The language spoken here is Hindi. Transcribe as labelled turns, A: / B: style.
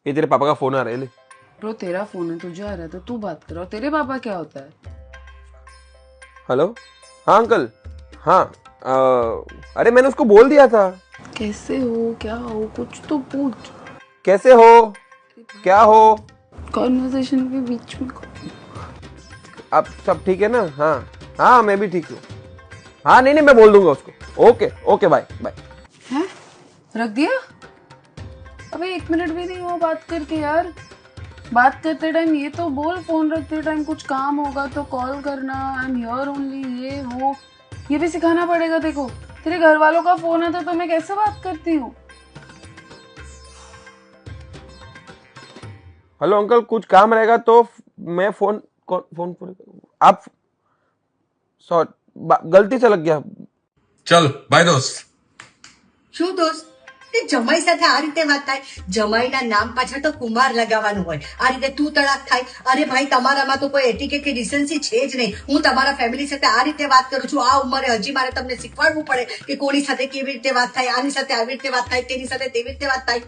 A: ये तेरे पापा का फोन आ रहा है, ले।
B: ब्रो तेरा फोन है, तुझे आ रहा है तो तू बात कर। और तेरे पापा क्या होता है?
A: हेलो, हाँ अंकल। हाँ, अरे मैंने उसको बोल दिया था।
B: कैसे हो, क्या हो, कुछ तो पूछ।
A: कैसे हो, क्या हो,
B: कॉन्वर्सेशन के बीच में
A: आप सब ठीक है ना? हाँ हाँ, मैं भी ठीक हूँ। हाँ नहीं नहीं, मैं बोल दूंगा उसको। Okay okay, bye bye.
B: है रख दिया? अबे 1 मिनट भी नहीं हुआ बात करके यार। बात करते टाइम ये तो बोल, फोन रखते टाइम कुछ काम होगा तो कॉल करना, आई एम हियर ओनली, ये वो ये भी सिखाना पड़ेगा। देखो तेरे घर वालों का फोन आता तो मैं कैसे बात करती हूँ?
A: हेलो अंकल, कुछ काम रहेगा तो मैं फोन फोन पूरे करूंगा। आप सॉरी, गलती से लग गया।
C: चल बाय दोस्त।
D: શું દોસ્ત તે જમાઈ સાથે આ રીતે વાત થાય? જમાઈના નામ પાછળ તો કુમાર લગાવવાનું હોય. આ રીતે તું તડાક થાય. અરે ભાઈ તમારામાં તો કોઈ એટિકેટ કે ડિસન્સી છે જ નહીં. હું તમારા ફેમિલી સાથે આ રીતે વાત કરું છું. આ ઉંમરે હજી મારે તમને શીખવાડવું પડે કે કોની સાથે કેવી રીતે વાત થાય, આની સાથે આવી રીતે વાત થાય, તેની સાથે તેવી રીતે વાત થાય.